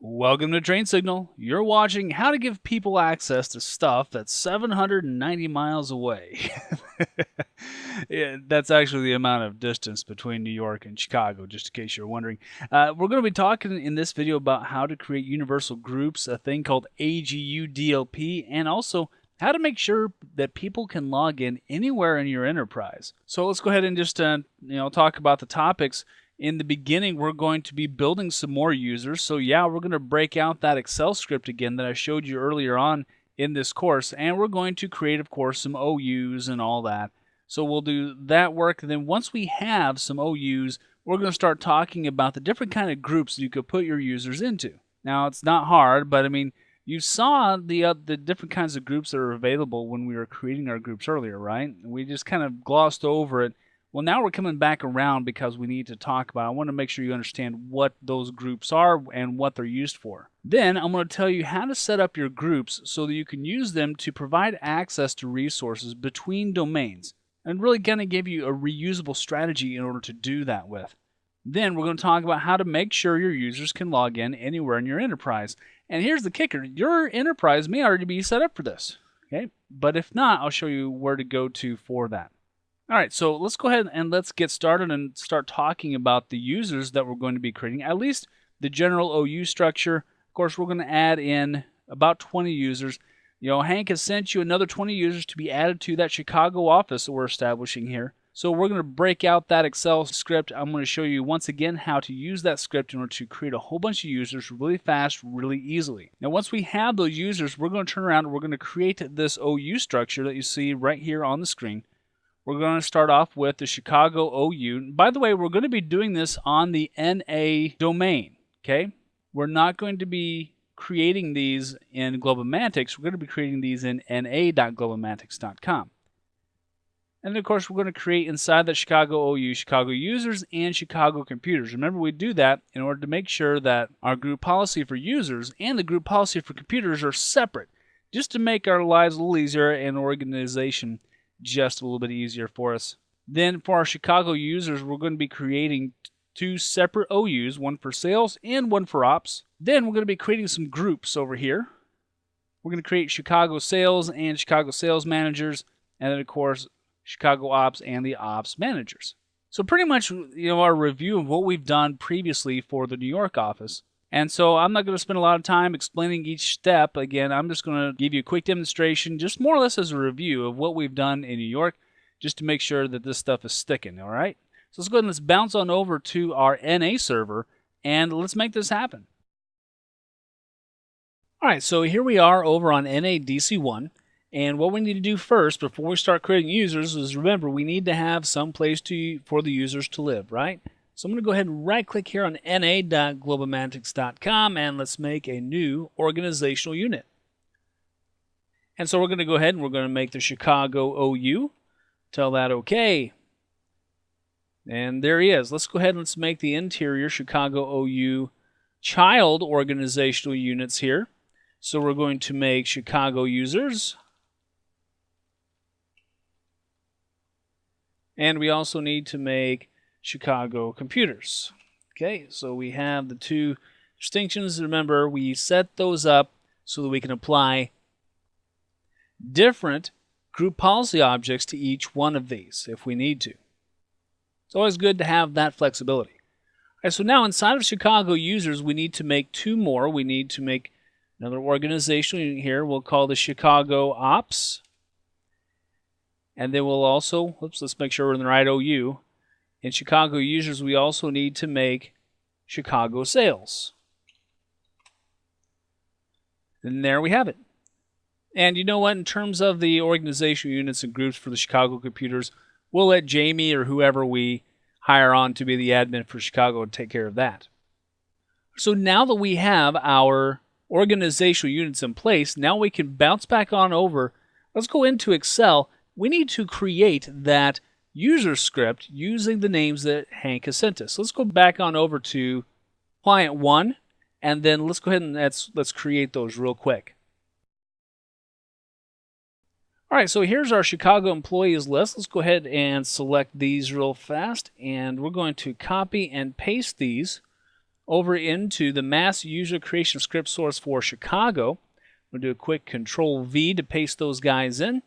Welcome to Train Signal. You're watching how to give people access to stuff that's 790 miles away. Yeah, that's actually the amount of distance between New York and Chicago, just in case you're wondering. We're going to be talking in this video about how to create universal groups, a thing called AGU DLP, and also how to make sure that people can log in anywhere in your enterprise. So let's go ahead and just talk about the topics. In the beginning, we're going to be building some more users. So yeah, we're going to break out that Excel script again that I showed you earlier on in this course. And we're going to create, of course, some OUs and all that. So we'll do that work. And then once we have some OUs, we're going to start talking about the different kind of groups you could put your users into. Now, it's not hard, but I mean, you saw the different kinds of groups that are available when we were creating our groups earlier, right? We just kind of glossed over it. Well, now we're coming back around because we need to talk about, I want to make sure you understand what those groups are and what they're used for. Then I'm going to tell you how to set up your groups so that you can use them to provide access to resources between domains. And really going to give you a reusable strategy in order to do that with. Then we're going to talk about how to make sure your users can log in anywhere in your enterprise. And here's the kicker. Your enterprise may already be set up for this. Okay? But if not, I'll show you where to go to for that. All right, so let's go ahead and let's get started and start talking about the users that we're going to be creating, at least the general OU structure. Of course, we're going to add in about 20 users. Hank has sent you another 20 users to be added to that Chicago office that we're establishing here. So we're going to break out that Excel script. I'm going to show you once again how to use that script in order to create a whole bunch of users really fast, really easily. Now, once we have those users, we're going to turn around and we're going to create this OU structure that you see right here on the screen. We're going to start off with the Chicago OU. By the way, we're going to be doing this on the NA domain, okay? We're not going to be creating these in Globomantics. We're going to be creating these in na.globomantics.com. And of course, we're going to create inside the Chicago OU, Chicago users and Chicago computers. Remember, we do that in order to make sure that our group policy for users and the group policy for computers are separate, just to make our lives a little easier and organization just a little bit easier for us. Then for our Chicago users, we're going to be creating two separate OUs, one for sales and one for ops. Then we're going to be creating some groups over here. We're going to create Chicago sales and Chicago sales managers, and then of course Chicago ops and the ops managers. So pretty much, our review of what we've done previously for the New York office. And so I'm not going to spend a lot of time explaining each step. Again, I'm just going to give you a quick demonstration, just more or less as a review of what we've done in New York, just to make sure that this stuff is sticking, all right? So let's go ahead and let's bounce on over to our NA server, and let's make this happen. All right, so here we are over on NADC1, and what we need to do first, before we start creating users, is remember, we need to have some place for the users to live, right? So I'm going to go ahead and right-click here on na.globomantics.com, and let's make a new organizational unit. And so we're going to go ahead and we're going to make the Chicago OU. Tell that OK. And there he is. Let's go ahead and let's make the interior Chicago OU child organizational units here. So we're going to make Chicago users. And we also need to make Chicago computers. Okay, so we have the two distinctions. Remember, we set those up so that we can apply different group policy objects to each one of these if we need to. It's always good to have that flexibility. All right, so now inside of Chicago users, we need to make two more. We need to make another organizational unit here. We'll call the Chicago Ops. And then we'll also, let's make sure we're in the right OU. In Chicago users, we also need to make Chicago sales. And there we have it. And you know what? In terms of the organizational units and groups for the Chicago computers, we'll let Jamie or whoever we hire on to be the admin for Chicago take care of that. So now that we have our organizational units in place, now we can bounce back on over. Let's go into Excel. We need to create that user script using the names that Hank has sent us. Let's go back on over to client 1, and then let's go ahead and let's create those real quick. All right, so here's our Chicago employees list. Let's go ahead and select these real fast, and we're going to copy and paste these over into the mass user creation script source for Chicago. We'll do a quick Control V to paste those guys in.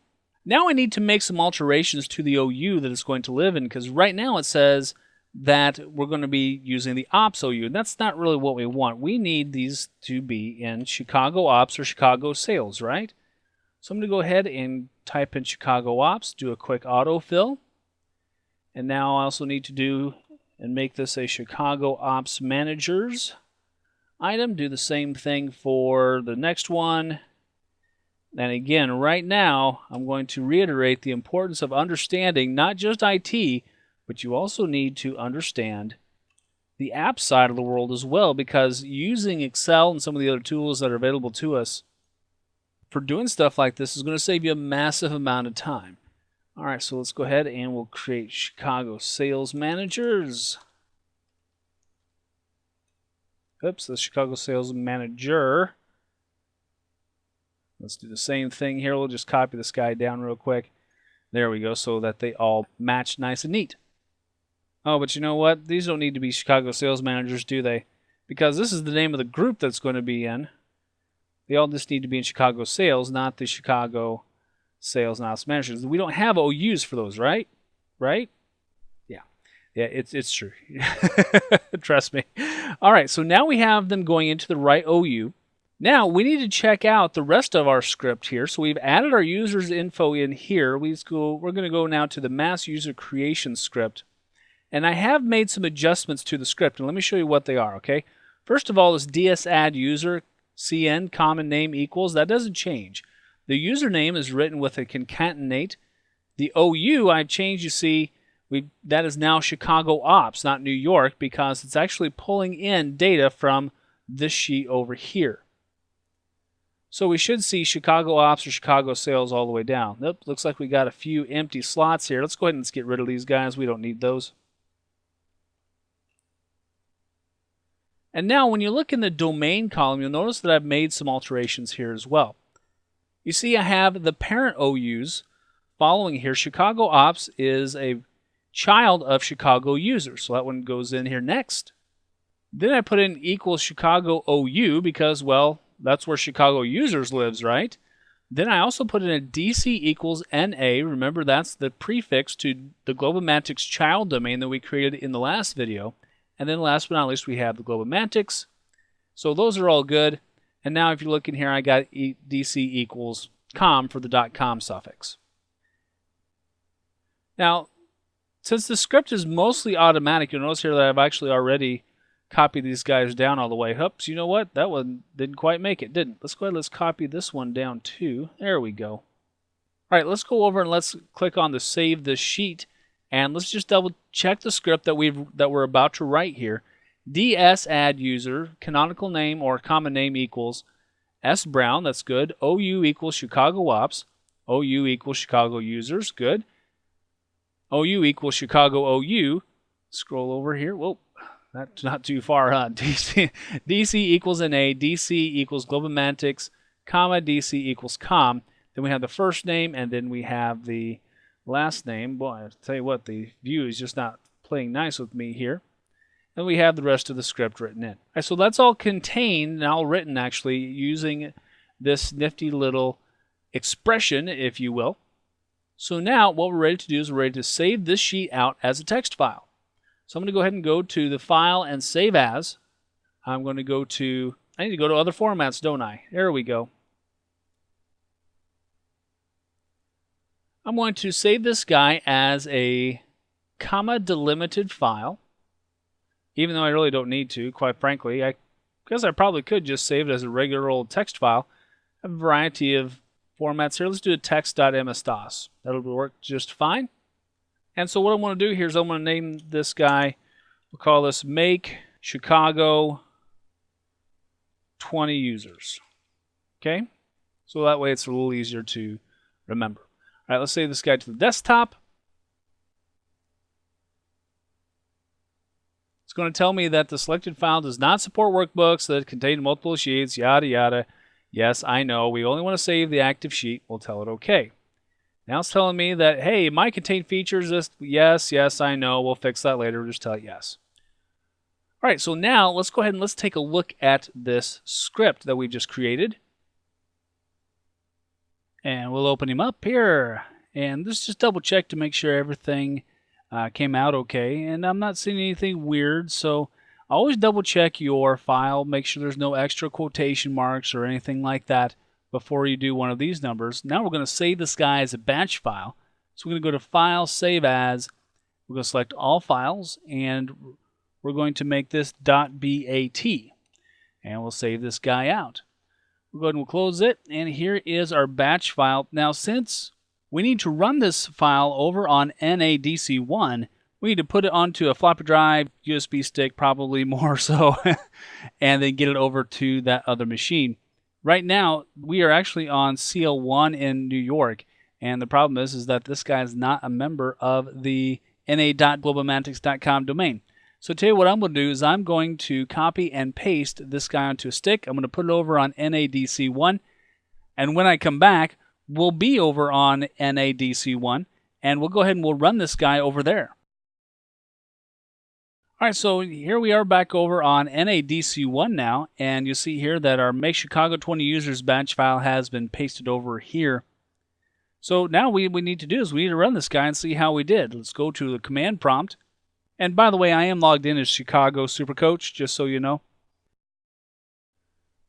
Now I need to make some alterations to the OU that it's going to live in, because right now it says that we're going to be using the Ops OU, and that's not really what we want. We need these to be in Chicago Ops or Chicago Sales, right? So I'm going to go ahead and type in Chicago Ops, do a quick autofill, and now I also need to do and make this a Chicago Ops Managers item. Do the same thing for the next one. And again, right now, I'm going to reiterate the importance of understanding not just IT, but you also need to understand the app side of the world as well, because using Excel and some of the other tools that are available to us for doing stuff like this is going to save you a massive amount of time. All right, so let's go ahead and we'll create Chicago Sales Managers. Oops, the Chicago Sales Manager. Let's do the same thing here. We'll just copy this guy down real quick. There we go, so that they all match nice and neat. Oh, but you know what? These don't need to be Chicago Sales Managers, do they? Because this is the name of the group that's going to be in. They all just need to be in Chicago Sales, not the Chicago Sales and Ops Managers. We don't have OUs for those, right? Right? Yeah. Yeah, it's true. Trust me. All right, so now we have them going into the right OU. Now we need to check out the rest of our script here. So we've added our users info in here. We're going to go now to the mass user creation script. And I have made some adjustments to the script, and let me show you what they are, okay? First of all, this ds_add user cn common name equals, that doesn't change. The username is written with a concatenate. The OU I've changed, you see, that is now Chicago Ops, not New York, because it's actually pulling in data from this sheet over here. So we should see Chicago Ops or Chicago Sales all the way down. Nope, looks like we got a few empty slots here. Let's go ahead and get rid of these guys. We don't need those. And now when you look in the domain column, you'll notice that I've made some alterations here as well. You see I have the parent OUs following here. Chicago Ops is a child of Chicago Users, so that one goes in here next. Then I put in equals Chicago OU because, well, that's where Chicago Users lives, right? Then I also put in a DC equals NA. Remember, that's the prefix to the Globomantics child domain that we created in the last video. And then last but not least, we have the Globomantics. So those are all good. And now if you look in here, I got DC equals com for the .com suffix. Now, since the script is mostly automatic, you'll notice here that I've actually already copied these guys down all the way. Oops, you know what? That one didn't quite make it, didn't? Let's go ahead, let's copy this one down too. There we go. All right, let's go over and let's click on the Save This Sheet, and let's just double check the script that we're about to write here. ds_add user, canonical name or common name equals S Brown, that's good. OU equals Chicago Ops. OU equals Chicago Users, good. OU equals Chicago OU. Scroll over here. Whoa, that's not too far, huh? DC equals NA, DC equals Globomantics, comma, DC equals com. Then we have the first name, and then we have the last name. Boy, I tell you what, the view is just not playing nice with me here. And we have the rest of the script written in. All right, so that's all contained and all written actually using this nifty little expression, if you will. So now what we're ready to do is we're ready to save this sheet out as a text file. So I'm going to go ahead and go to the File and Save As. I'm going to go to, I need to go to other formats, don't I? There we go. I'm going to save this guy as a comma delimited file. Even though I really don't need to, quite frankly. Because I probably could just save it as a regular old text file. I have a variety of formats here. Let's do a text.ms-dos. That'll work just fine. And so what I want to do here is I'm going to name this guy, we'll call this Make Chicago 20 Users. Okay? So that way it's a little easier to remember. All right, let's save this guy to the desktop. It's going to tell me that the selected file does not support workbooks that contain multiple sheets, yada, yada. Yes, I know. We only want to save the active sheet. We'll tell it OK. Now it's telling me that, hey, it might contain features. Yes, I know. We'll fix that later. We'll just tell it yes. All right, so now let's go ahead and let's take a look at this script that we just created. And we'll open him up here. And let's just double check to make sure everything came out okay. And I'm not seeing anything weird, so always double check your file. Make sure there's no extra quotation marks or anything like that before you do one of these numbers. Now we're going to save this guy as a batch file. So we're going to go to File, Save As. We're going to select All Files, and we're going to make this .bat. And we'll save this guy out. We'll go ahead and we'll close it, and here is our batch file. Now, since we need to run this file over on NADC1, we need to put it onto a floppy drive, USB stick, probably more so, and then get it over to that other machine. Right now, we are actually on CL1 in New York, and the problem is that this guy is not a member of the na.globalmantics.com domain. So tell you what I'm going to do is I'm going to copy and paste this guy onto a stick. I'm going to put it over on NADC1. And when I come back, we'll be over on NADC1. And we'll go ahead and we'll run this guy over there. All right, so here we are back over on NADC1 now. And you see here that our Make Chicago 20 Users batch file has been pasted over here. So now what we need to do is we need to run this guy and see how we did. Let's go to the command prompt. And by the way, I am logged in as Chicago Super Coach, just so you know.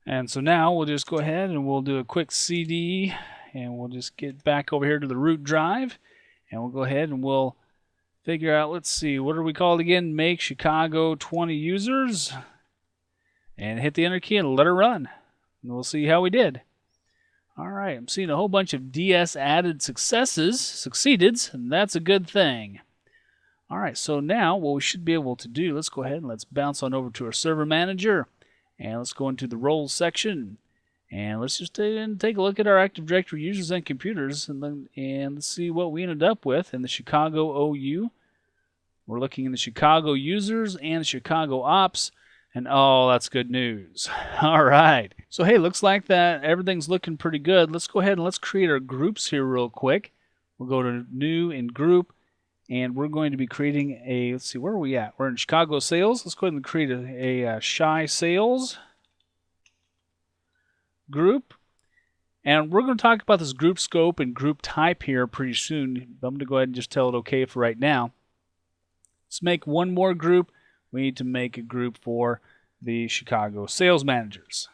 And so now we'll just go ahead and we'll do a quick CD, and we'll just get back over here to the root drive, and we'll go ahead and we'll figure out, let's see, what are we called again? Make Chicago 20 Users, and hit the enter key and let her run. And we'll see how we did. All right, I'm seeing a whole bunch of DS added succeededs, and that's a good thing. All right, so now what we should be able to do, let's go ahead and let's bounce on over to our server manager, and let's go into the roles section, and let's just take a look at our Active Directory users and computers, and let's see what we ended up with in the Chicago OU. We're looking in the Chicago users and the Chicago ops, and oh, that's good news. All right, so hey, looks like that everything's looking pretty good. Let's go ahead and let's create our groups here real quick. We'll go to New and Group. And we're going to be creating a, let's see, where are we at? We're in Chicago Sales. Let's go ahead and create a Chi Sales group. And we're going to talk about this group scope and group type here pretty soon. I'm going to go ahead and just tell it okay for right now. Let's make one more group. We need to make a group for the Chicago Sales Managers.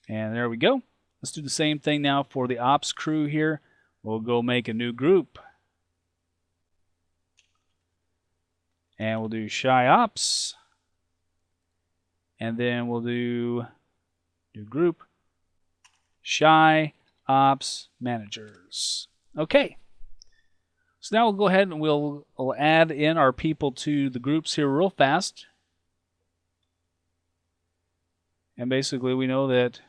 And there we go. Let's do the same thing now for the Ops crew here. We'll go make a new group. And we'll do Chi Ops. And then we'll do new group. Chi Ops Managers. Okay. So now we'll go ahead and we'll add in our people to the groups here real fast. And basically we know that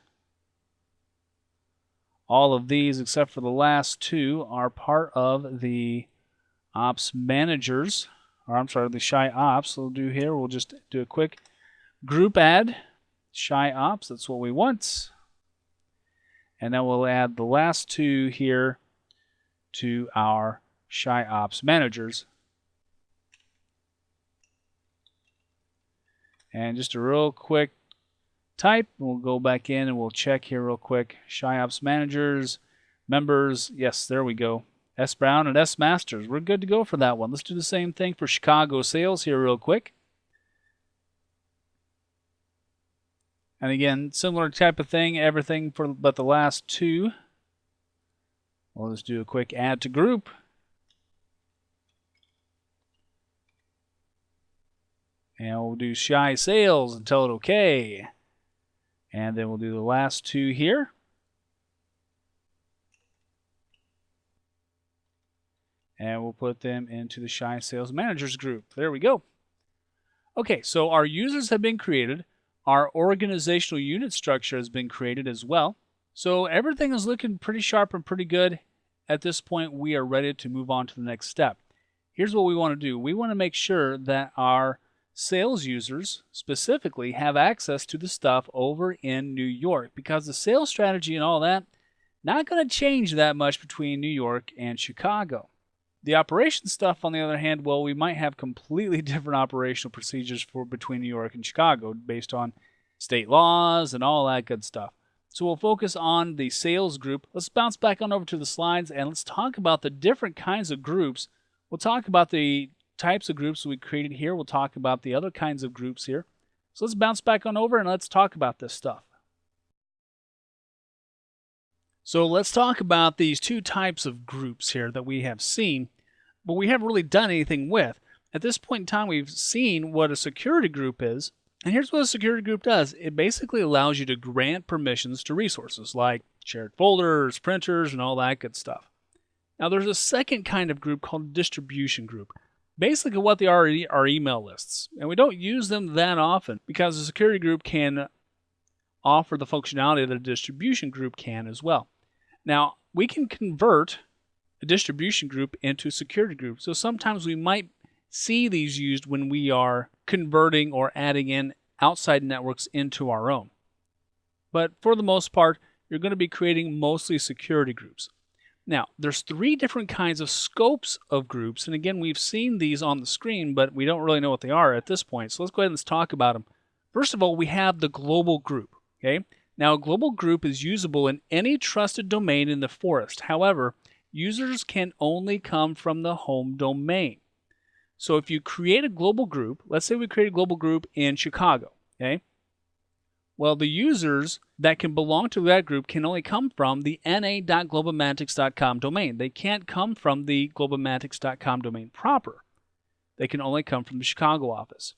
all of these, except for the last two, are part of the Ops Managers, or I'm sorry, the Chi Ops. We'll do here, we'll just do a quick group add, Chi Ops, that's what we want. And then we'll add the last two here to our Chi Ops Managers. And just a real quick type. We'll go back in and we'll check here real quick. Chi Ops Managers, members, yes, there we go. S Brown and S Masters. We're good to go for that one. Let's do the same thing for Chicago Sales here real quick. And again, similar type of thing, everything for but the last two. We'll just do a quick add to group. And we'll do Chi Sales and tell it okay. And then we'll do the last two here. And we'll put them into the Chi Sales Managers group. There we go. Okay, so our users have been created. Our organizational unit structure has been created as well. So everything is looking pretty sharp and pretty good. At this point, we are ready to move on to the next step. Here's what we want to do. We want to make sure that our sales users specifically have access to the stuff over in New York, because the sales strategy and all that not going to change that much between New York and Chicago. The operations stuff, on the other hand, well, we might have completely different operational procedures for between New York and Chicago based on state laws and all that good stuff. So we'll focus on the sales group. Let's bounce back on over to the slides and let's talk about the different kinds of groups. We'll talk about the types of groups we created here. We'll talk about the other kinds of groups here. So let's bounce back on over and let's talk about this stuff. So let's talk about these two types of groups here that we have seen, but we haven't really done anything with. At this point in time, we've seen what a security group is, and here's what a security group does. It basically allows you to grant permissions to resources like shared folders, printers, and all that good stuff. Now there's a second kind of group called a distribution group. Basically what they are email lists, and we don't use them that often because a security group can offer the functionality that a distribution group can as well. Now, we can convert a distribution group into a security group. So sometimes we might see these used when we are converting or adding in outside networks into our own. But for the most part, you're going to be creating mostly security groups. Now, there's three different kinds of scopes of groups. And again, we've seen these on the screen, but we don't really know what they are at this point. So let's go ahead and let's talk about them. First of all, we have the global group. Okay. Now, a global group is usable in any trusted domain in the forest. However, users can only come from the home domain. So if you create a global group, let's say we create a global group in Chicago, okay? Well, the users that can belong to that group can only come from the na.globalmantics.com domain. They can't come from the globalmantics.com domain proper. They can only come from the Chicago office.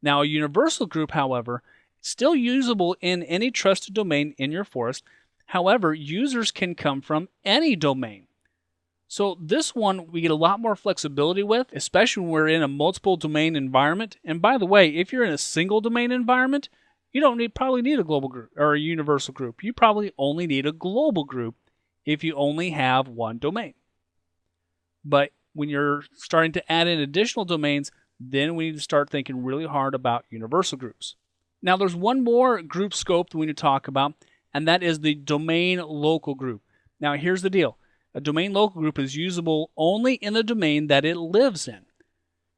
Now, a universal group, however, still usable in any trusted domain in your forest. However, users can come from any domain. So this one we get a lot more flexibility with, especially when we're in a multiple domain environment. And by the way, if you're in a single domain environment, you don't probably need a global group or a universal group. You probably only need a global group if you only have one domain. But when you're starting to add in additional domains, then we need to start thinking really hard about universal groups. Now, there's one more group scope that we need to talk about, and that is the domain local group. Now, here's the deal. A domain local group is usable only in the domain that it lives in.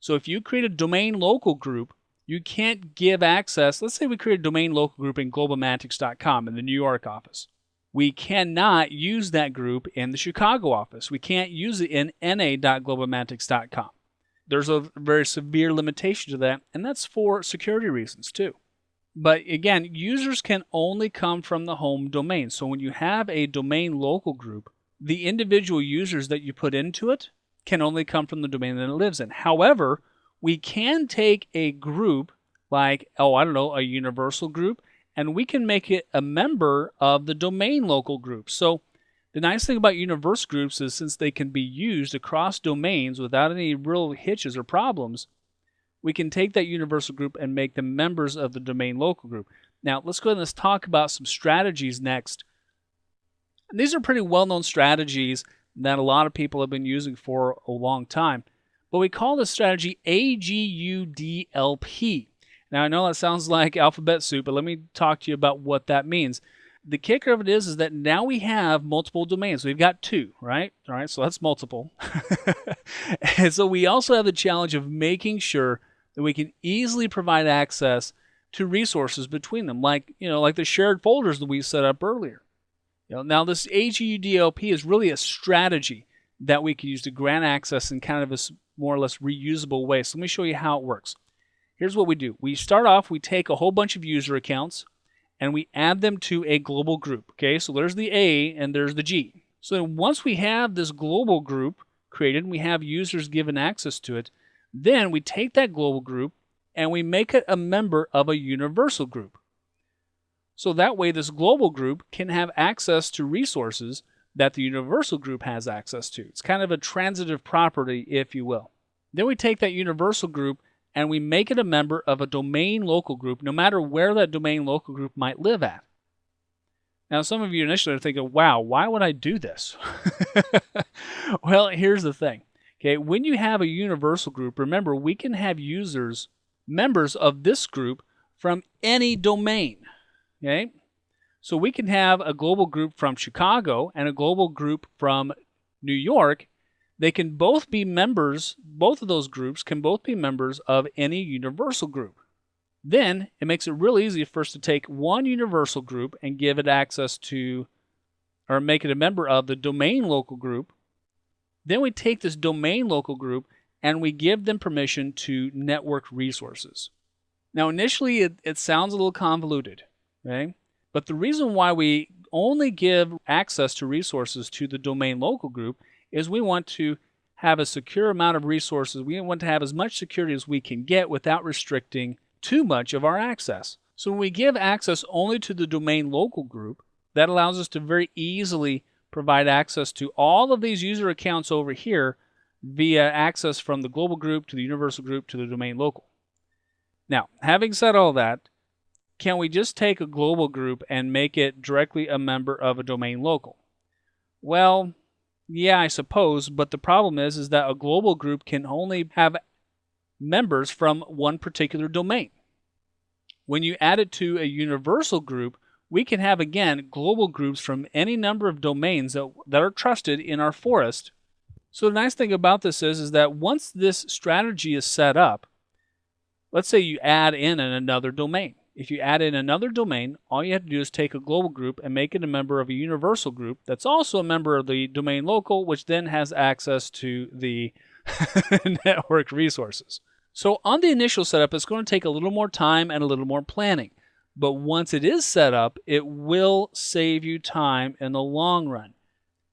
So if you create a domain local group, you can't give access. Let's say we create a domain local group in globalmantics.com in the New York office. We cannot use that group in the Chicago office. We can't use it in na.globalmantics.com. There's a very severe limitation to that, and that's for security reasons too. But again, users can only come from the home domain. So when you have a domain local group, the individual users that you put into it can only come from the domain that it lives in. However, we can take a group like, a universal group, and we can make it a member of the domain local group. So the nice thing about universal groups is since they can be used across domains without any real hitches or problems, we can take that universal group and make them members of the domain local group. Now, let's go ahead and let's talk about some strategies next. And these are pretty well-known strategies that a lot of people have been using for a long time. But we call this strategy AGUDLP. Now, I know that sounds like alphabet soup, but let me talk to you about what that means. The kicker of it is that now we have multiple domains. We've got two, right? All right, so that's multiple. And so we also have the challenge of making sure that we can easily provide access to resources between them, like the shared folders that we set up earlier. Now this AGUDLP is really a strategy that we can use to grant access in kind of a more or less reusable way. So let me show you how it works. Here's what we do. We start off, we take a whole bunch of user accounts and we add them to a global group. Okay, so there's the A and there's the G. So once we have this global group created and we have users given access to it, then we take that global group and we make it a member of a universal group. So that way this global group can have access to resources that the universal group has access to. It's kind of a transitive property, if you will. Then we take that universal group and we make it a member of a domain local group, no matter where that domain local group might live at. Now, some of you initially are thinking, wow, why would I do this? Well, here's the thing. Okay, when you have a universal group, remember, we can have users, members of this group from any domain. Okay, so we can have a global group from Chicago and a global group from New York they can both be members, both of those groups can both be members of any universal group. Then it makes it real easy for us to take one universal group and give it access to, or make it a member of the domain local group. Then we take this domain local group and we give them permission to network resources. Now initially it sounds a little convoluted, okay? But the reason why we only give access to resources to the domain local group is we want to have a secure amount of resources. We want to have as much security as we can get without restricting too much of our access. So when we give access only to the domain local group, that allows us to very easily provide access to all of these user accounts over here via access from the global group to the universal group to the domain local. Now, having said all that, can we just take a global group and make it directly a member of a domain local? Well, yeah, I suppose, but the problem is that a global group can only have members from one particular domain. When you add it to a universal group, we can have, again, global groups from any number of domains that are trusted in our forest. So the nice thing about this is that once this strategy is set up, let's say you add in another domain. If you add in another domain, all you have to do is take a global group and make it a member of a universal group that's also a member of the domain local, which then has access to the network resources. So on the initial setup, it's going to take a little more time and a little more planning. But once it is set up, it will save you time in the long run.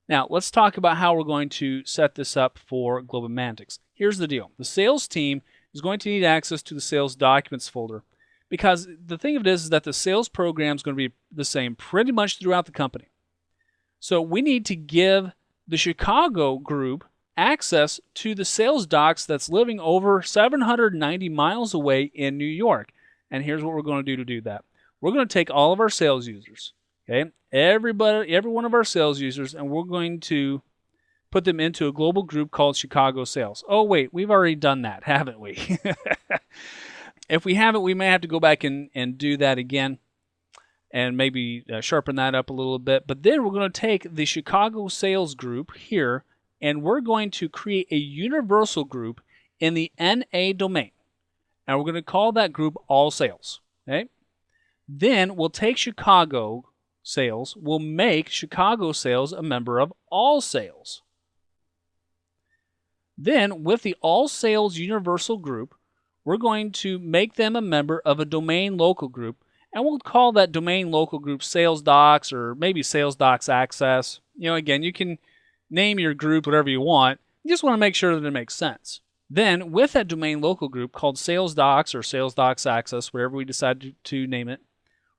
Now, let's talk about how we're going to set this up for Globomantics. Here's the deal. The sales team is going to need access to the sales documents folder, because the thing of it is that the sales program is going to be the same pretty much throughout the company. So we need to give the Chicago group access to the sales docs that's living over 790 miles away in New York. And here's what we're going to do that. We're going to take all of our sales users, okay, every one of our sales users, and we're going to put them into a global group called Chicago Sales. Oh, wait, we've already done that, haven't we? If we haven't, we may have to go back and do that again and maybe sharpen that up a little bit. But then we're going to take the Chicago Sales group here, and we're going to create a universal group in the NA domain. And we're going to call that group All Sales. Okay? Then we'll take Chicago Sales, we'll make Chicago Sales a member of All Sales. Then with the All Sales universal group, we're going to make them a member of a domain local group, and we'll call that domain local group Sales Docs, or maybe Sales Docs Access. You know, again, you can name your group whatever you want. You just want to make sure that it makes sense. Then with that domain local group called Sales Docs or Sales Docs Access, whatever we decide to name it,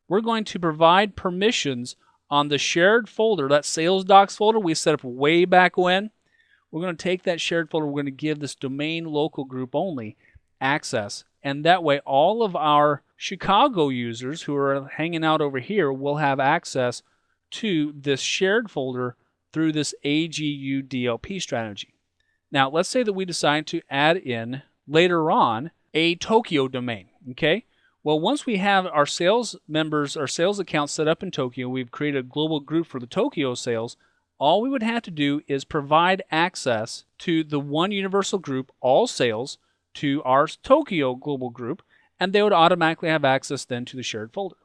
we're going to provide permissions on the shared folder, that Sales Docs folder we set up way back when. We're going to take that shared folder, we're going to give this domain local group only access, and that way all of our Chicago users who are hanging out over here will have access to this shared folder through this AGU DLP strategy. Now, let's say that we decide to add in later on a Tokyo domain, okay? Well, once we have our sales members, our sales accounts set up in Tokyo, we've created a global group for the Tokyo sales, all we would have to do is provide access to the one universal group, All Sales, to our Tokyo global group, and they would automatically have access then to the shared folder.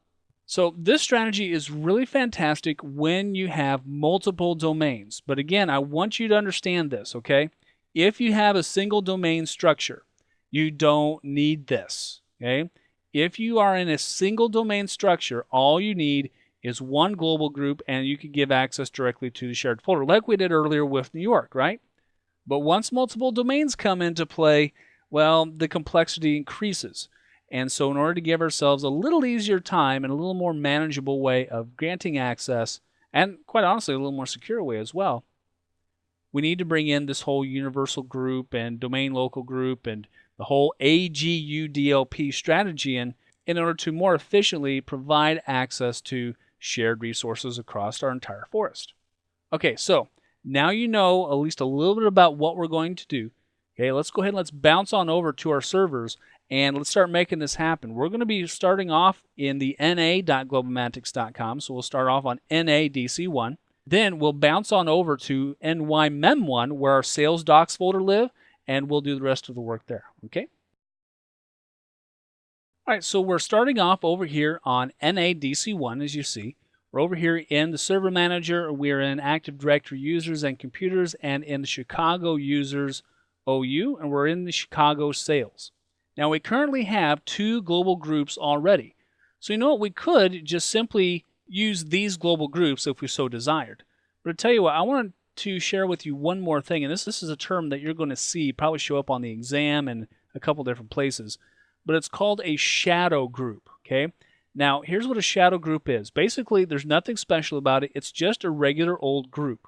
So this strategy is really fantastic when you have multiple domains. But again, I want you to understand this, okay? If you have a single domain structure, you don't need this, okay? If you are in a single domain structure, all you need is one global group, and you can give access directly to the shared folder, like we did earlier with New York, right? But once multiple domains come into play, well, the complexity increases. And so in order to give ourselves a little easier time and a little more manageable way of granting access, and quite honestly, a little more secure way as well, we need to bring in this whole universal group and domain local group and the whole AGU DLP strategy in order to more efficiently provide access to shared resources across our entire forest. Okay, so now you know at least a little bit about what we're going to do. Okay, let's go ahead and let's bounce on over to our servers and let's start making this happen. We're going to be starting off in the na.globomantics.com, so we'll start off on NADC1. Then we'll bounce on over to NYMem1 where our sales docs folder live, and we'll do the rest of the work there, okay? All right, so we're starting off over here on NADC1, as you see. We're over here in the server manager. We're in Active Directory users and computers, and in the Chicago users OU, and we're in the Chicago sales. Now we currently have 2 global groups already. So you know what, we could just simply use these global groups if we so desired. But I tell you what, I want to share with you one more thing, and this is a term that you're going to see probably show up on the exam and a couple different places, but it's called a shadow group, okay? Now, here's what a shadow group is. Basically, there's nothing special about it. It's just a regular old group,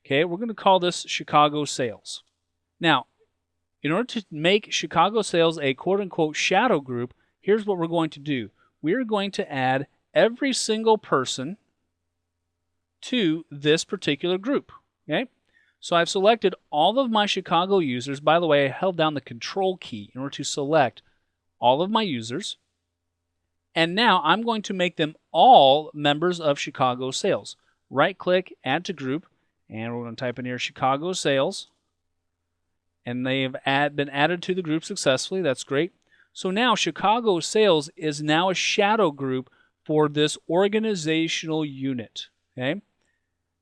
okay? We're going to call this Chicago sales. Now, in order to make Chicago sales a quote-unquote shadow group, here's what we're going to do. We're going to add every single person to this particular group, okay? So I've selected all of my Chicago users. By the way, I held down the Control key in order to select all of my users. And now I'm going to make them all members of Chicago sales. Right-click, Add to Group, and we're going to type in here Chicago sales. And they've been added to the group successfully. That's great. So now Chicago sales is now a shadow group for this organizational unit, okay?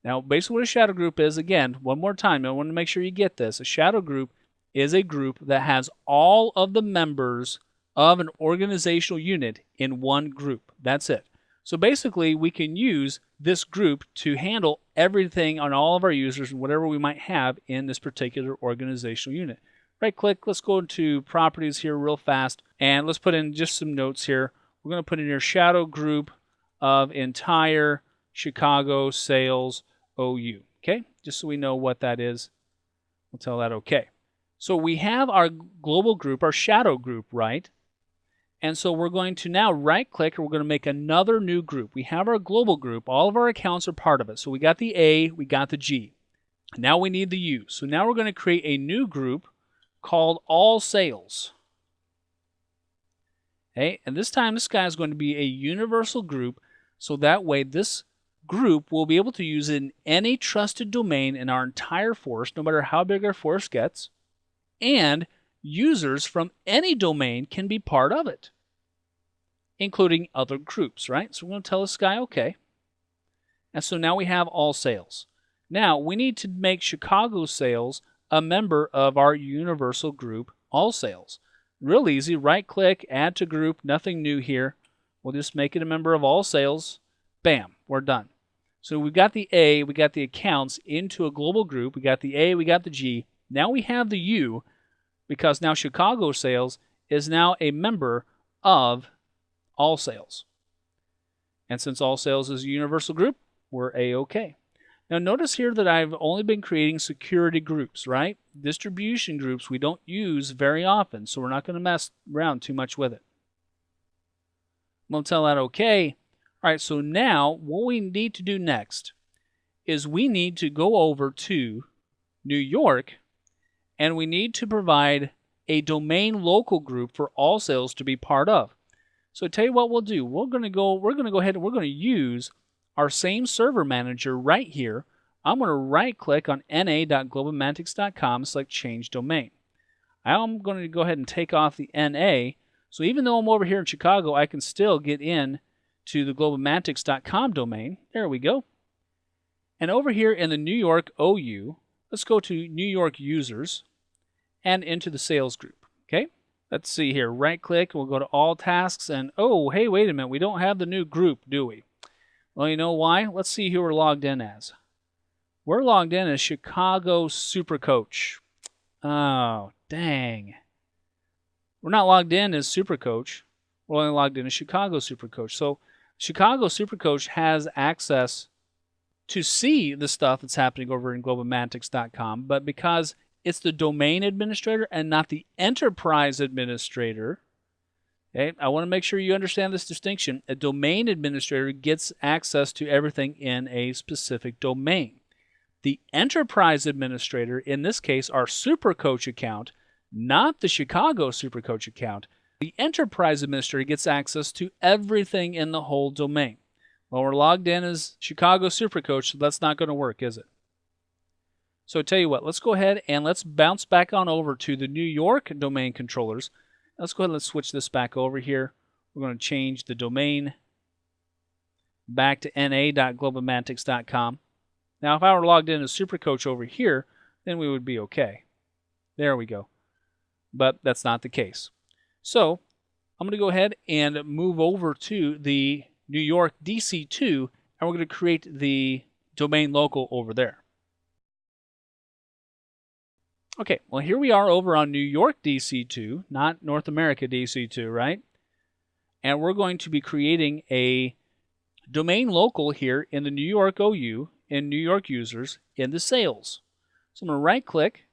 Now, basically what a shadow group is, again, one more time, I want to make sure you get this. A shadow group is a group that has all of the members of an organizational unit in one group. That's it. So basically, we can use this group to handle everything on all of our users and whatever we might have in this particular organizational unit. Right-click, let's go into properties here real fast, and let's put in just some notes here. We're going to put in here shadow group of entire Chicago sales OU, okay? Just so we know what that is, we'll tell that okay. So we have our global group, our shadow group, right? And so we're going to now right-click, and we're going to make another new group. We have our global group. All of our accounts are part of it. So we got the A, we got the G. Now we need the U. So now we're going to create a new group called All Sales. Okay, and this time this guy is going to be a universal group, so that way this group will be able to use in any trusted domain in our entire force, no matter how big our force gets, and users from any domain can be part of it, including other groups, right? So we're going to tell this guy okay. And so now we have All Sales. Now we need to make Chicago sales a member of our universal group, All Sales. Real easy, right-click, Add to Group, nothing new here. We'll just make it a member of All Sales. Bam, we're done. So we've got the A, we got the accounts into a global group. We got the A, we got the G. Now we have the U, because now Chicago sales is now a member of All Sales. And since All Sales is a universal group, we're A-OK. Now notice here that I've only been creating security groups, right? Distribution groups we don't use very often, so we're not going to mess around too much with it. I'm going to tell that OK. All right, so now what we need to do next is we need to go over to New York, and we need to provide a domain local group for All Sales to be part of. So I tell you what we'll do. We're going to go ahead and we're going to use our same server manager right here. I'm going to right-click on na.globalmantics.com, select Change Domain. I'm going to go ahead and take off the NA, so even though I'm over here in Chicago, I can still get in to the globalmantics.com domain. There we go. And over here in the New York OU, let's go to New York Users and into the sales group, okay? Let's see here, right-click, we'll go to All Tasks, and oh, hey, wait a minute, we don't have the new group, do we? Well, you know why? Let's see who we're logged in as. We're logged in as Chicago Super Coach. Oh, dang. We're not logged in as Super Coach. We're only logged in as Chicago Super Coach. So Chicago Super Coach has access to see the stuff that's happening over in globalmantics.com, but because it's the domain administrator and not the enterprise administrator, okay, I want to make sure you understand this distinction. A domain administrator gets access to everything in a specific domain. The enterprise administrator, in this case, our SuperCoach account, not the Chicago SuperCoach account, the enterprise administrator gets access to everything in the whole domain. Well, we're logged in as Chicago Supercoach, so that's not going to work, is it? So tell you what, let's go ahead and let's bounce back on over to the New York domain controllers. Let's go ahead and let's switch this back over here. We're going to change the domain back to na.globomantics.com. Now, if I were logged in as Supercoach over here, then we would be okay. There we go. But that's not the case. So I'm going to go ahead and move over to the New York DC2, and we're going to create the domain local over there. Okay, well, here we are over on New York DC2, not North America DC2, right? And we're going to be creating a domain local here in the New York OU, in New York users, in the sales. So I'm going to right-click.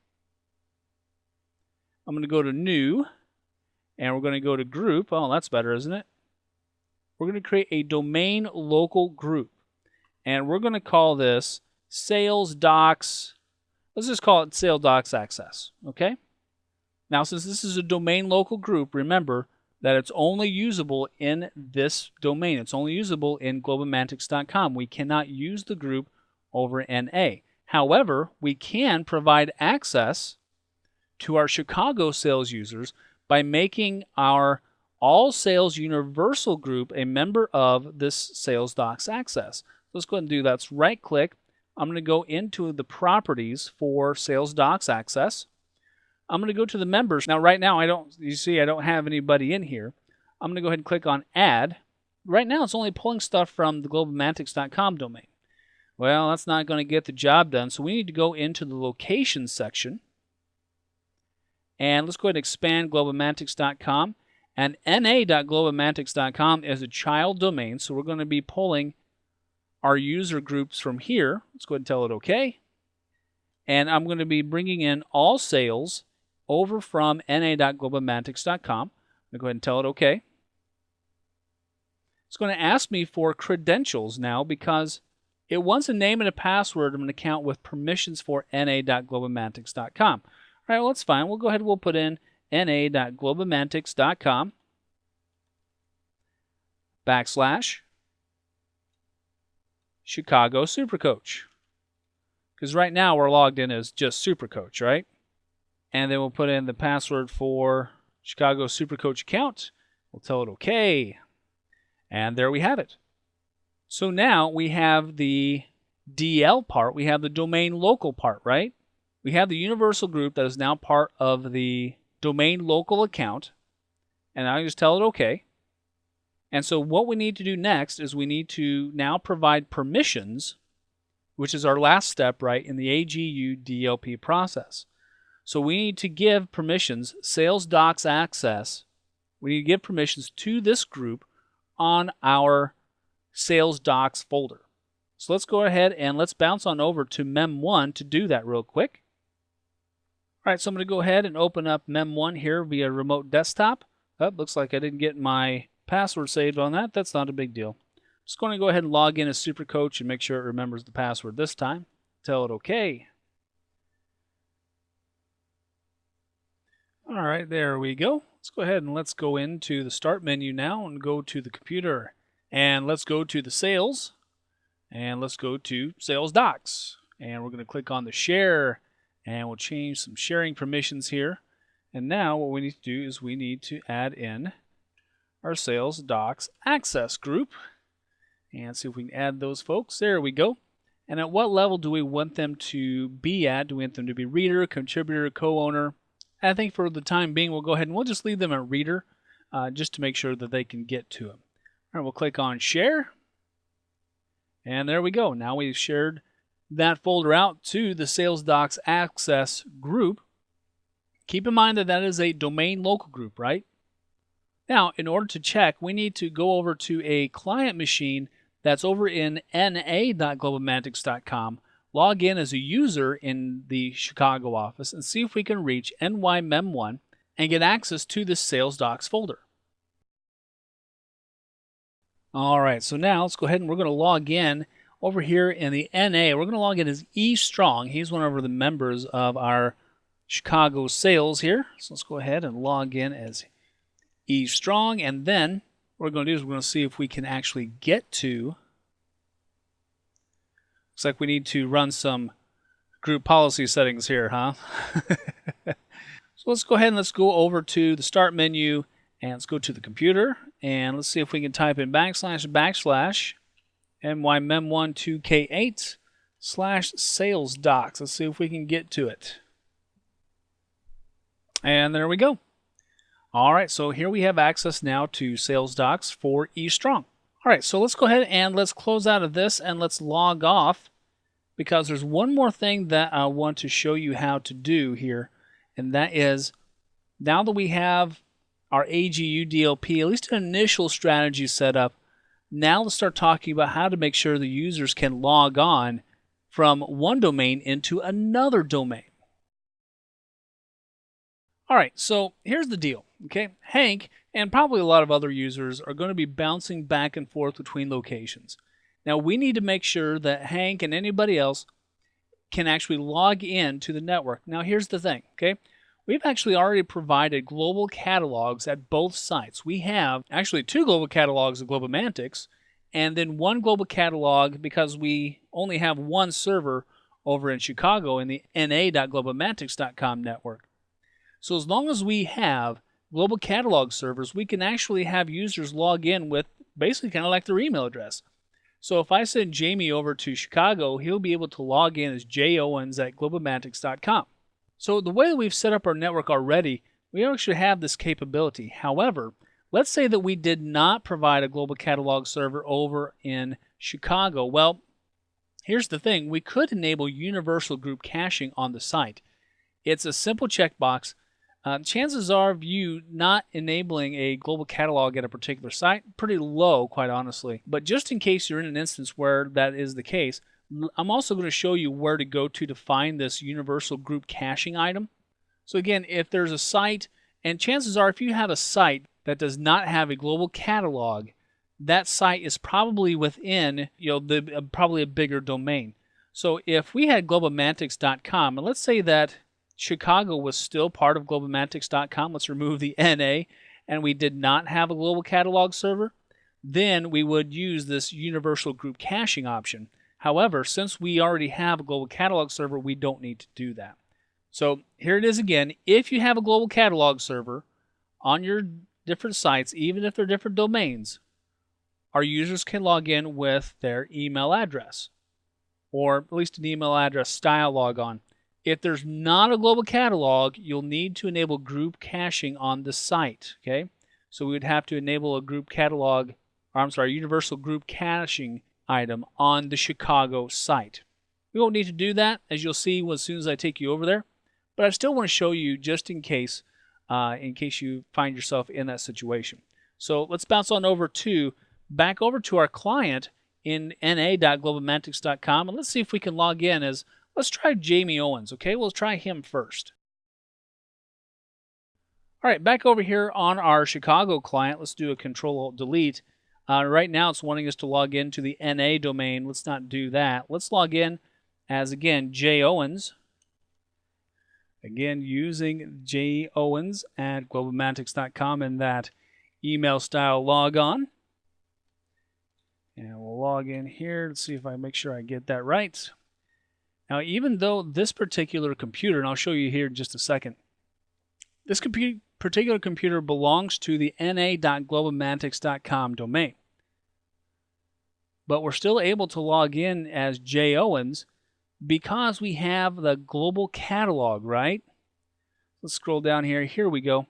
I'm going to go to New, and we're going to go to Group. Oh, that's better, isn't it? We're going to create a domain local group, and we're going to call this Sales Docs. Let's just call it Sales Docs Access, okay? Now, since this is a domain local group, remember that it's only usable in this domain. It's only usable in globomantics.com. We cannot use the group over NA. However, we can provide access to our Chicago sales users by making our All Sales Universal group a member of this Sales Docs Access. Let's go ahead and do that. Let's right-click. I'm going to go into the properties for Sales Docs Access. I'm going to go to the members. Now, right now, I don't have anybody in here. I'm going to go ahead and click on Add. Right now, it's only pulling stuff from the globomantics.com domain. Well, that's not going to get the job done, so we need to go into the Locations section. And let's go ahead and expand globomantics.com. And na.globomantics.com is a child domain, so we're going to be pulling our user groups from here. Let's go ahead and tell it OK. And I'm going to be bringing in all sales over from na.globomantics.com. I'm going to go ahead and tell it OK. It's going to ask me for credentials now because it wants a name and a password of an account with permissions for na.globomantics.com. All right, well, that's fine. We'll go ahead and we'll put in na.globomantics.com / Chicago Supercoach. Because right now we're logged in as just Supercoach, right? And then we'll put in the password for Chicago Supercoach account. We'll tell it OK. And there we have it. So now we have the DL part. We have the domain local part, right? We have the universal group that is now part of the domain local account. And I just tell it OK. And so what we need to do next is we need to now provide permissions, which is our last step, right, in the AGU DLP process. So we need to give permissions, Sales Docs Access. We need to give permissions to this group on our Sales Docs folder. So let's go ahead and let's bounce on over to Mem1 to do that real quick. All right, so I'm going to go ahead and open up Mem1 here via remote desktop. Oh, looks like I didn't get my password saved on that. That's not a big deal. Just going to go ahead and log in as Supercoach and make sure it remembers the password this time. Tell it OK. All right, there we go. Let's go ahead and let's go into the Start menu now and go to the computer. And let's go to the Sales. And let's go to Sales Docs. And we're going to click on the Share. And we'll change some sharing permissions here. And now what we need to do is we need to add in our Sales Docs Access group. And see if we can add those folks. There we go. And at what level do we want them to be at? Do we want them to be reader, contributor, co-owner? I think for the time being, we'll go ahead and we'll just leave them at reader just to make sure that they can get to them. All right, we'll click on Share. And there we go. Now we've shared that folder out to the Sales Docs Access group. Keep in mind that that is a domain local group, right? Now, in order to check, we need to go over to a client machine that's over in na.globomantics.com, log in as a user in the Chicago office, and see if we can reach NYMEM1 and get access to this Sales Docs folder. All right, so now let's go ahead and we're going to log in over here in the NA. We're going to log in as E Strong. He's one of the members of our Chicago sales here. So let's go ahead and log in as E Strong, and then what we're going to do is we're going to see if we can actually get to Looks like we need to run some group policy settings here, huh? So let's go ahead and let's go over to the start menu and let's go to the computer and let's see if we can type in // mymem12k8 /sales docs. Let's see if we can get to it. And there we go. All right, so here we have access now to sales docs for eStrong. All right, so let's go ahead and let's close out of this and let's log off, because there's one more thing that I want to show you how to do here, and that is, now that we have our AGU DLP, at least an initial strategy set up, now let's start talking about how to make sure the users can log on from one domain into another domain. All right, so here's the deal, okay? Hank and probably a lot of other users are going to be bouncing back and forth between locations. Now, we need to make sure that Hank and anybody else can actually log in to the network. Now, here's the thing, okay? We've actually already provided global catalogs at both sites. We have actually 2 global catalogs of Globomantics, and then 1 global catalog because we only have 1 server over in Chicago in the na.globomantics.com network. So as long as we have global catalog servers, we can actually have users log in with basically kind of like their email address. So if I send Jamie over to Chicago, he'll be able to log in as jowens@globomantics.com. So the way that we've set up our network already, we actually have this capability. However, let's say that we did not provide a global catalog server over in Chicago. Well, here's the thing. We could enable universal group caching on the site. It's a simple checkbox. Chances are of you not enabling a global catalog at a particular site, pretty low, quite honestly. But just in case you're in an instance where that is the case, I'm also going to show you where to go to find this universal group caching item. So again, if there's a site, and chances are if you have a site that does not have a global catalog, that site is probably within, probably a bigger domain. So if we had globomantics.com, and let's say that Chicago was still part of globomantics.com, let's remove the NA, and we did not have a global catalog server, then we would use this universal group caching option. However, since we already have a global catalog server, we don't need to do that. So here it is again. If you have a global catalog server on your different sites, even if they're different domains, our users can log in with their email address, or at least an email address style logon. If there's not a global catalog, you'll need to enable group caching on the site, okay? So we would have to enable a group catalog, universal group caching item on the Chicago site. We won't need to do that, as you'll see as soon as I take you over there, but I still want to show you just in case you find yourself in that situation. So let's bounce on back over to our client in na.globomantics.com, and let's see if we can log in as, let's try Jamie Owens, okay? We'll try him first. All right, back over here on our Chicago client, let's do a Control-Alt-Delete. Right now it's wanting us to log into the NA domain. Let's not do that. Let's log in as, again, J. Owens. Again, using jowens@globomantics.com in that email style logon. And we'll log in here. Let's see if I make sure I get that right. Now, even though this particular computer, and I'll show you here in just a second, this particular computer belongs to the na.globomantics.com domain. But we're still able to log in as J. Owens because we have the global catalog, right? Let's scroll down here. Here we go.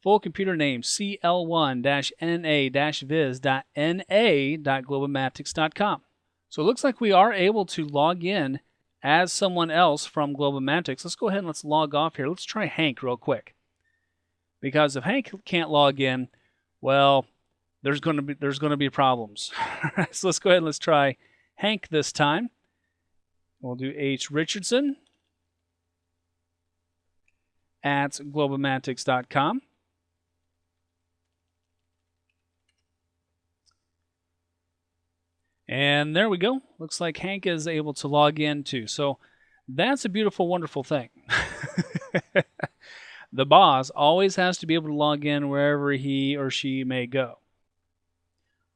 Full computer name, cl1-na-viz.na.globomantics.com. So it looks like we are able to log in as someone else from Globomantics. Let's go ahead and let's log off here. Let's try Hank real quick. Because if Hank can't log in, well, there's going to be problems. So let's go ahead and let's try Hank this time. We'll do H. Richardson at globomantics.com. And there we go. Looks like Hank is able to log in too. So that's a beautiful, wonderful thing. The boss always has to be able to log in wherever he or she may go.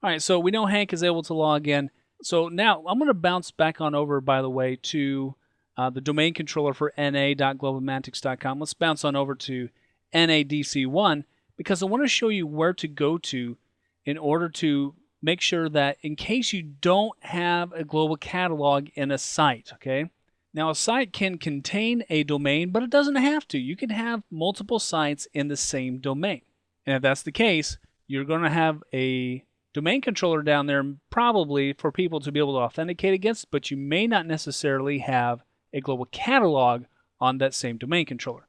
All right, so we know Hank is able to log in. So now I'm going to bounce back on over, by the way, to the domain controller for na.globalmantics.com. Let's bounce on over to NADC1 because I want to show you where to go to in order to make sure that in case you don't have a global catalog in a site, okay? Now, a site can contain a domain, but it doesn't have to. You can have multiple sites in the same domain. And if that's the case, you're going to have a domain controller down there probably for people to be able to authenticate against, but you may not necessarily have a global catalog on that same domain controller.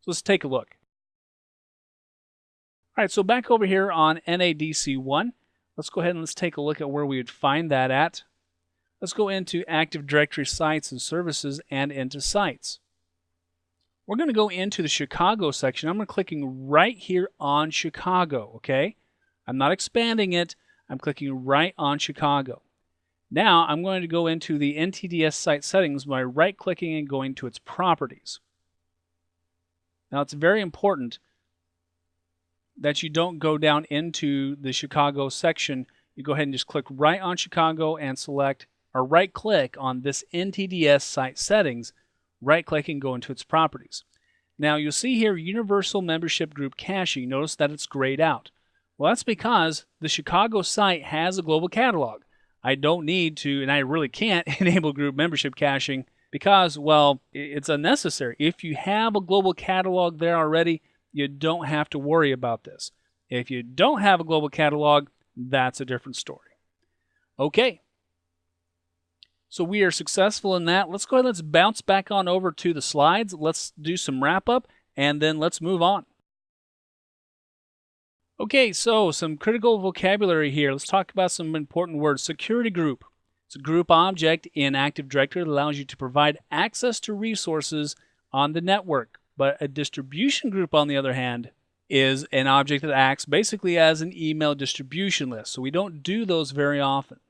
So let's take a look. All right, so back over here on NADC1, let's go ahead and let's take a look at where we would find that at. Let's go into Active Directory Sites and Services and into Sites. We're going to go into the Chicago section. I'm clicking right here on Chicago, okay? I'm not expanding it. I'm clicking right on Chicago. Now I'm going to go into the NTDS site settings by right-clicking and going to its properties. Now it's very important that you don't go down into the Chicago section. You go ahead and just click right on Chicago and select, or right-click on this NTDS site settings, right-click and go into its properties. Now you'll see here Universal Membership Group Caching. Notice that it's grayed out. Well, that's because the Chicago site has a global catalog. I don't need to, and I really can't, enable group membership caching because, well, it's unnecessary. If you have a global catalog there already, you don't have to worry about this. If you don't have a global catalog, that's a different story. Okay. So we are successful in that. Let's go ahead and let's bounce back on over to the slides. Let's do some wrap up, and then let's move on. Okay, so some critical vocabulary here. Let's talk about some important words. Security group. It's a group object in Active Directory that allows you to provide access to resources on the network. But a distribution group, on the other hand, is an object that acts basically as an email distribution list. So we don't do those very often.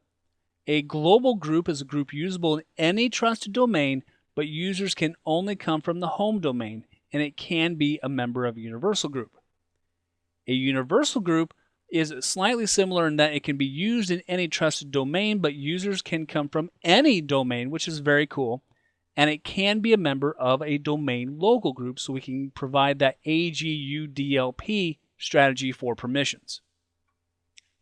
A global group is a group usable in any trusted domain, but users can only come from the home domain, and it can be a member of a universal group. A universal group is slightly similar in that it can be used in any trusted domain, but users can come from any domain, which is very cool. And it can be a member of a domain local group, so we can provide that AGUDLP strategy for permissions.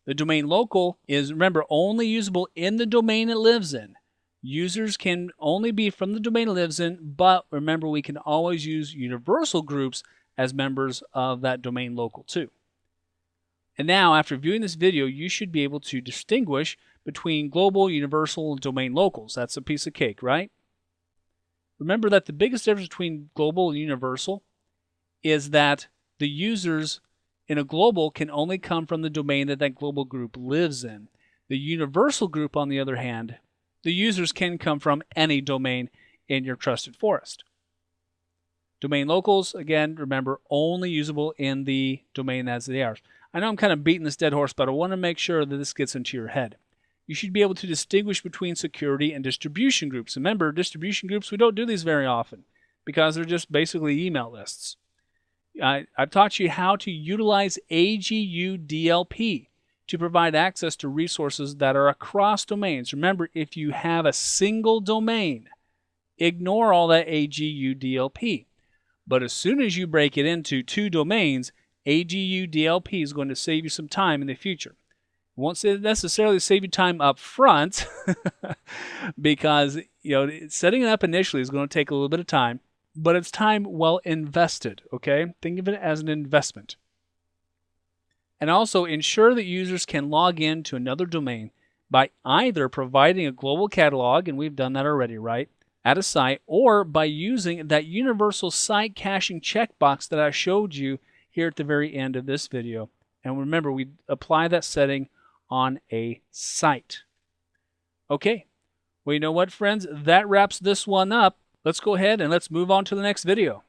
The domain local is, remember, only usable in the domain it lives in. Users can only be from the domain it lives in, but remember, we can always use universal groups as members of that domain local too. And now, after viewing this video, you should be able to distinguish between global, universal, and domain locals. That's a piece of cake, right? Remember that the biggest difference between global and universal is that the users in a global can only come from the domain that that global group lives in. The universal group, on the other hand, the users can come from any domain in your trusted forest. Domain locals, again, remember, only usable in the domain as they are. I know I'm kind of beating this dead horse, but I want to make sure that this gets into your head. You should be able to distinguish between security and distribution groups. Remember, distribution groups, we don't do these very often because they're just basically email lists. I've taught you how to utilize AGUDLP to provide access to resources that are across domains. Remember, if you have a single domain, ignore all that AGUDLP. But as soon as you break it into two domains, AGUDLP is going to save you some time in the future. It won't necessarily save you time up front because setting it up initially is going to take a little bit of time, but it's time well invested, okay? Think of it as an investment. And also ensure that users can log in to another domain by either providing a global catalog, and we've done that already, right, at a site, or by using that universal site caching checkbox that I showed you here at the very end of this video. And remember, we apply that setting on a site. Okay, well, you know what, friends? That wraps this one up. Let's go ahead and let's move on to the next video.